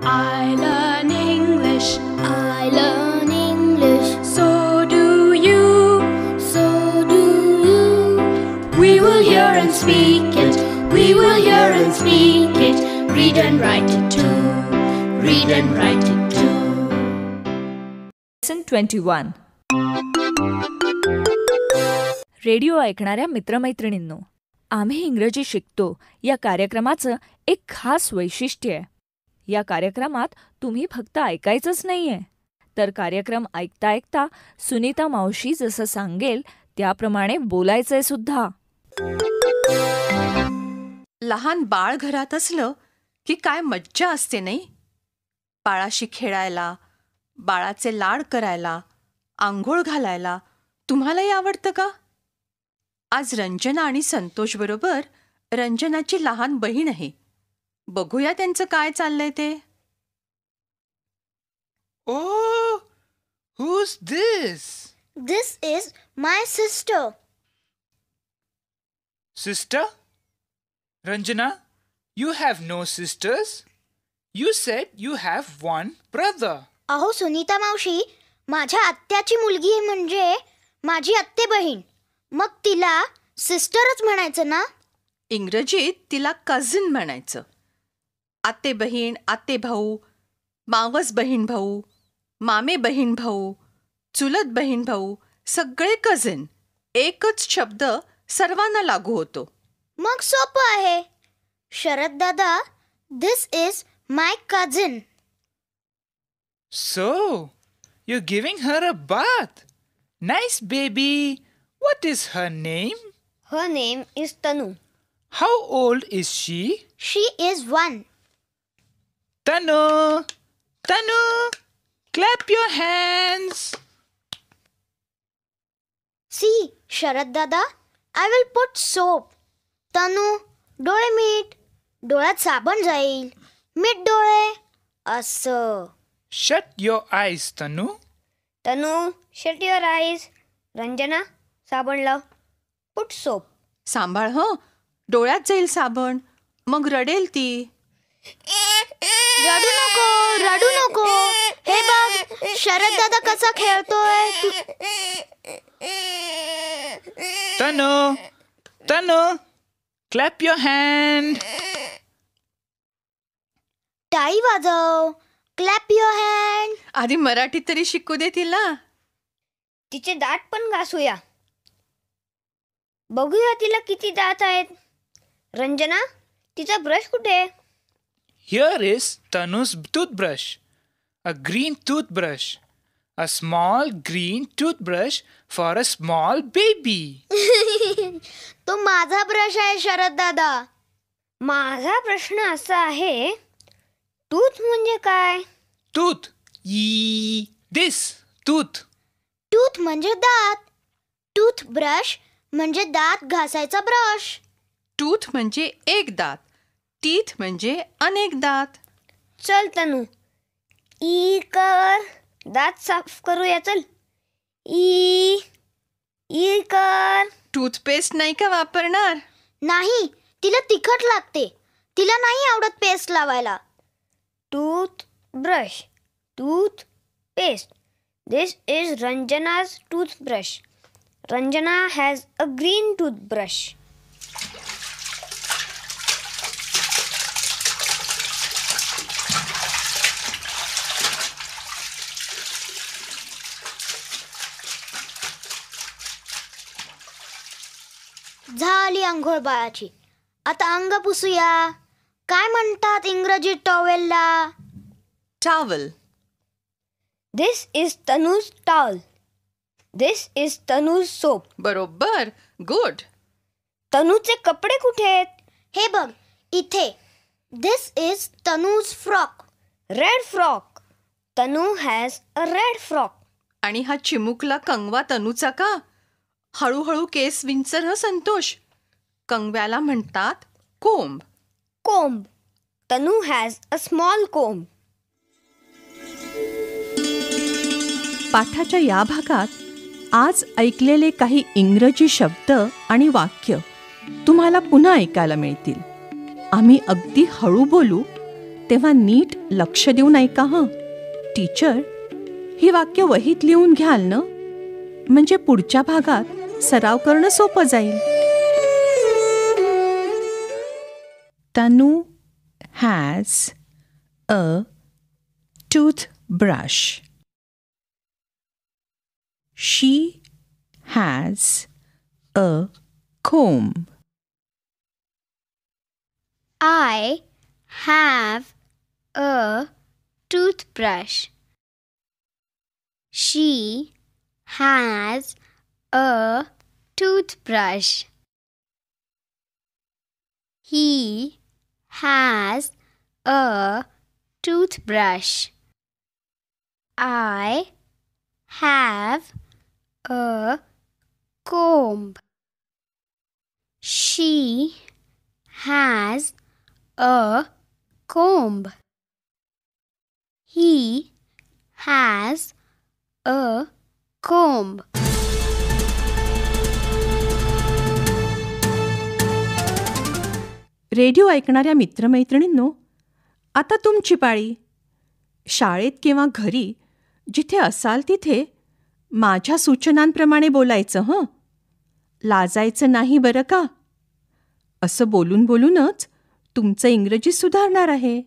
I learn English. I learn English. So do you. So do you. We will hear and speak it. We will hear and speak it. Read and write it too. Read and write it too. Lesson 21. Radio ऐकणाऱ्या मित्रमैत्रिणींनो, आम्ही इंग्रजी शिकतो या कार्यक्रमाचं एक खास वैशिष्ट्य आहे. या कार्यक्रमात तुम्ही फक्त ऐकायचंच नाहीये, तर कार्यक्रम ऐकता ऐकता सुनीता मावशी जसं सांगेल त्याप्रमाणे बोलायचंय सुद्धा. लहान बाळ घरात असलं की काय मज्जा असते नाही. बाळाशी खेळायला, बाळाचे लाड करायला, आंघोळ घालायला तुम्हालाही आवडतं का? आज रंजना आणि संतोष बरोबर रंजनाची लहान बहीण आहे. बघूया त्यांचं काय चाललंय ते. Oh, who's this? This is my sister. Sister? Ranjana, you have no sisters? You said you have one brother. अहो सुनीता मावशी, माझ्या आत्याची मुलगी आहे म्हणजे माझी आत्ते बहीण. मग तिला सिस्टरच म्हणायचं ना? इंग्रजीत तिला कझिन म्हणायचं. आते बहीण, आते भाऊ, मावस बहीण भाऊ, मामे बहीण भाऊ, चुलत बहीण भाऊ, सगळे कझिन. एकच शब्द सर्वांना लागू होतो. मग सोपं आहे. शरद दादा, this is my cousin. So, you're giving her a bath. Nice baby. What is her name? Her name is Tanu. How old is she? She is 1. Tanu! Tanu! Clap your hands! See, Sharad Dada, I will put soap. Tanu, डोळे मीठ. डोळ्यात साबण जाईल. मीठ डोळे. असं. Shut your eyes, Tanu. Tanu, shut your eyes. Ranjana, साबण लाव. Put soap. सांभाळ हं, डोळ्यात जाईल साबण, मग रडेल ती. रडू नको, रडू नको. हे बघ, शरद दादा कसा खेळतोय. Tanu! Tanu! Clap your hand! टाळी वाजव. Clap your hand. आधी मराठी तरी शिकू दे तिला. तिचे दात पण घासूया. बघूया तिला किती दात आहेत. रंजना, तिचा ब्रश कुठे? Here is Tanu's toothbrush. A green toothbrush. A small green toothbrush for a small baby. तो माझा ब्रश आहे शरद दादा. माझा प्रश्न असा आहे, टूथ म्हणजे काय? Tooth. This. Tooth. टूथ म्हणजे दात. टूथ ब्रश म्हणजे दात घासायचा ब्रश. टूथ म्हणजे एक दात, टीथ म्हणजे अनेक दात. चल तनु, ई कर. दात साफ करूया चल. ई कर. टूथपेस्ट नाही का वापरणार? नाही, तिला तिखट लागते. तिला नाही आवडत पेस्ट लावायला. Tooth brush, tooth paste. This is Ranjana's toothbrush. Ranjana has a green toothbrush. झाली अंघोळ बाळाची. आता अंग पुसूया. काय म्हणतात इंग्रजीत टॉवेलला? Towel. This is Tanu's towel. This is Tanu's soap. बरोबर. गुड. तनूचे कपडे कुठे आहेत? हे बघ इथे. This is Tanu's frock. Red frock. Tanu has a red frock. आणि हा चिमुकला कंगवा तनूचा का? हळूहळू केस विंचर हं संतोष. कंगव्याला म्हणतात कोंब. Comb. Tanu has a small comb. पाठाच्या या भागात आज ऐकलेले काही इंग्रजी शब्द आणि वाक्य तुम्हाला पुन्हा ऐकायला मिळतील. आम्ही अगदी हळू बोलू, तेव्हा नीट लक्ष देऊन ऐका हं. टीचर, ही वाक्य वहीत लिहून घ्याल ना, म्हणजे पुढच्या भागात सराव करणं सोपं जाईल. Tanu has a toothbrush. She has a comb. I have a toothbrush. She has a toothbrush. He has a toothbrush. I have a comb. She has a comb. He has a comb. Radio ऐकणाऱ्या मित्रमैत्रिणींनो, आता तुमची पाळी. शाळेत किंवा घरी जिथे असाल तिथे माझ्या सूचनांप्रमाणे बोलायचं हं. लाजायचं नाही बरं का. असं बोलून बोलूनच तुमचं इंग्रजी सुधारणार आहे.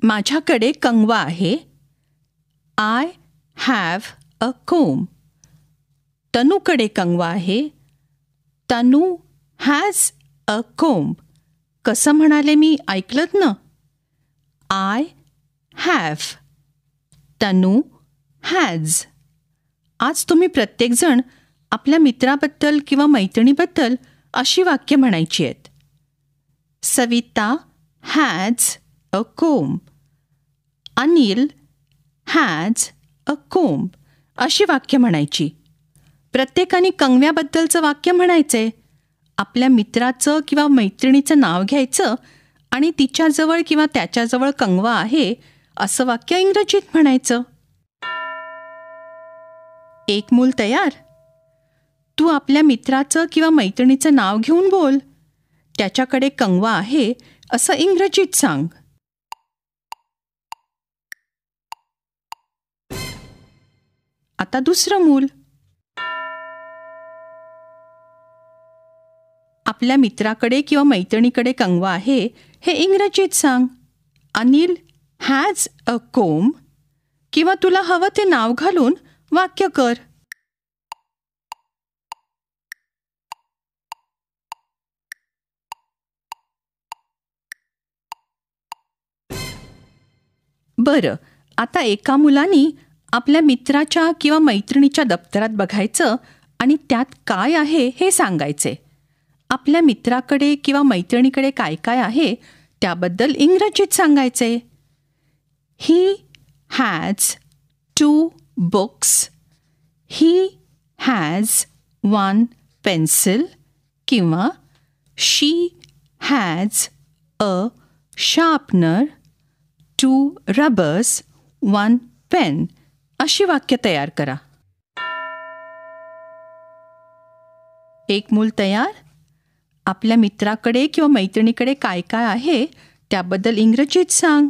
माझ्याकडे कंगवा आहे. आय हॅव अ कोम. तनूकडे कंगवा आहे. Tanu has a comb. कसं म्हणाले मी, ऐकलत ना? I have, Tanu has. आज तुम्ही प्रत्येकजण आपल्या मित्राबद्दल किंवा मैत्रिणीबद्दल अशी वाक्य म्हणायची आहेत. Savita has a comb. Anil has a comb अशी वाक्य म्हणायची. प्रत्येकाने कंगव्याबद्दलचं वाक्य म्हणायचंय. आपल्या मित्राचं किंवा मैत्रिणीचं नाव घ्यायचं आणि तिच्याजवळ किंवा त्याच्याजवळ कंगवा आहे असं वाक्य इंग्रजीत म्हणायचं. एक मूल तयार? तू आपल्या मित्राचं किंवा मैत्रिणीचं नाव घेऊन बोल. त्याच्याकडे कंगवा आहे असं इंग्रजीत सांग. आता दुसरं मूल. आपल्या मित्राकडे किंवा मैत्रिणीकडे कंगवा आहे हे इंग्रजीत सांग. अनिल हॅज अ कोम्ब, किंवा तुला हवं ते नाव घालून वाक्य कर. बरं, आता एका मुलानी आपल्या मित्राच्या किंवा मैत्रिणीच्या दप्तरात बघायचं आणि त्यात काय आहे हे सांगायचे. आपल्या मित्राकडे किंवा मैत्रिणीकडे काय काय आहे त्याबद्दल इंग्रजीत सांगायचे. He has 2 books. He has 1 pencil किंवा शी has a sharpener, 2 rubbers, 1 pen अशी वाक्य तयार करा. एक मूल तयार? आपल्या मित्राकडे किंवा मैत्रिणीकडे काय काय आहे त्याबद्दल इंग्रजीत सांग.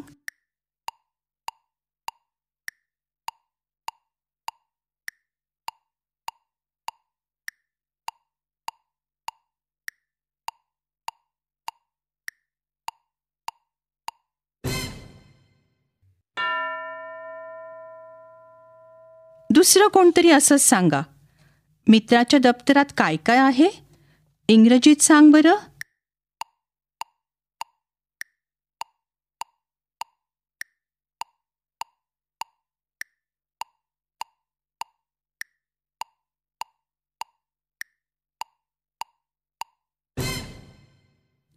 दुसरं कोणतरी असंच सांगा. मित्राच्या दप्तरात काय काय आहे इंग्रजीत सांग बरं.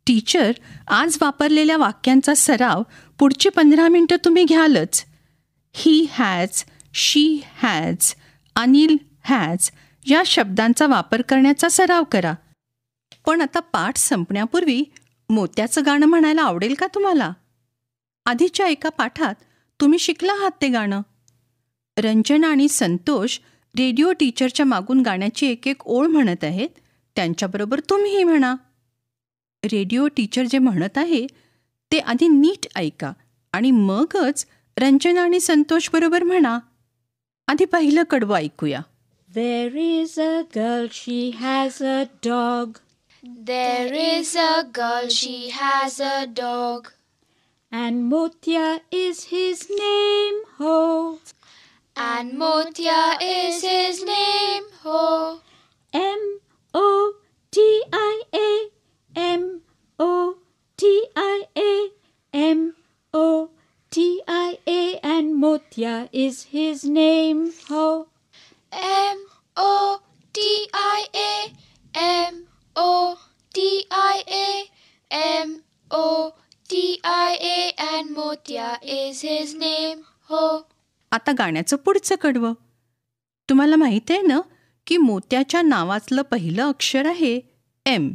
टीचर, आज वापरलेल्या वाक्यांचा सराव पुढची 15 मिनिटं तुम्ही घ्यालच. He has, she has, Anil has या शब्दांचा वापर करण्याचा सराव करा. पण आता पाठ संपण्यापूर्वी मोत्याचं गाणं म्हणायला आवडेल का तुम्हाला? आधीच्या एका पाठात तुम्ही शिकला आहात ते गाणं. रंजना आणि संतोष रेडिओ टीचरच्या मागून गाण्याची एक एक ओळ म्हणत आहेत. त्यांच्याबरोबर तुम्हीही म्हणा. रेडिओ टीचर जे म्हणत आहे ते आधी नीट ऐका आणि मगच रंजना आणि संतोष बरोबर म्हणा. आधी पहिलं कडवं ऐकूया. There is a girl, she has a dog. There is a girl, she has a dog. And Motya is his name, ho. And Motya is his name, ho. M-O-T-I-A, M-O-T-I-A, M-O-T-I-A. And Motya is his name, ho. M-O-T-I-A, M-O-T-I-A, M-O-T-I-A. And Motya is his name, ho. आता गाण्याचं पुढचं कडवं. तुम्हाला माहिती आहे ना की मोत्याच्या नावातलं पहिलं अक्षर आहे एम.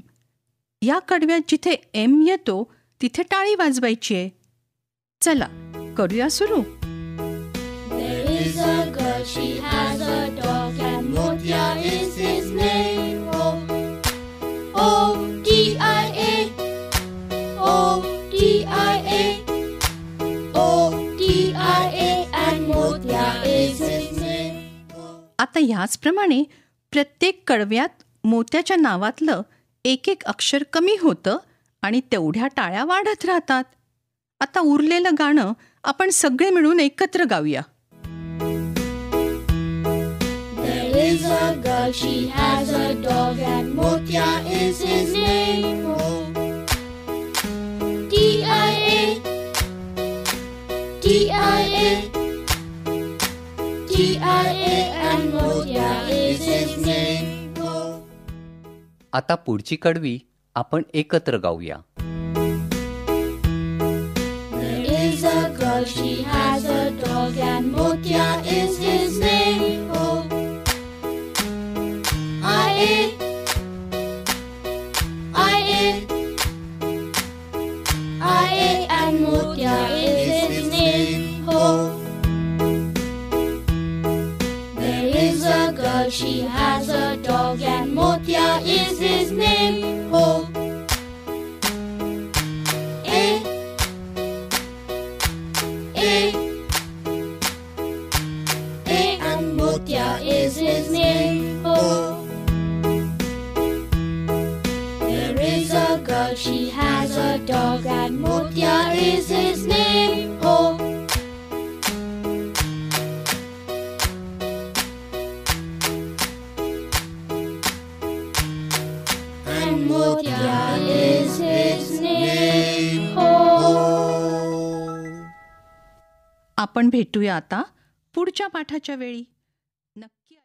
या कडव्यात जिथे एम येतो तिथे टाळी वाजवायची आहे. चला करूया सुरू. There is a girl, she has a dog, and Motya is his name, ho. O-T-I-A, O-T-I-A, O-T-I-A, and Motya is his name, ho. आता ह्याचप्रमाणे प्रत्येक कडव्यात मोत्याच्या नावातलं एक एक अक्षर कमी होतं आणि तेवढ्या टाळ्या वाढत राहतात. आता उरलेलं गाणं आपण सगळे मिळून एकत्र गाऊया. There is a girl, she has a dog, and Motya is his name, ho. T-I-A, T-I-A, T-I-A, and Motya is his name, ho. आता पुढची कडवी आपण एकत्र गाऊया. There is a girl, she has a dog, and Motya is his name, ho. I-A, I-A, I-A, and Motya is his name, ho. There is a girl, she has a dog, and Motya is his name, ho. A, A, A, and Motya is his name, ho. There is a girl, she has a dog, and Motya is his name, ho. And Motya is his name, ho. आपण भेटूया आता पुढच्या पाठाच्या वेळी. नक्की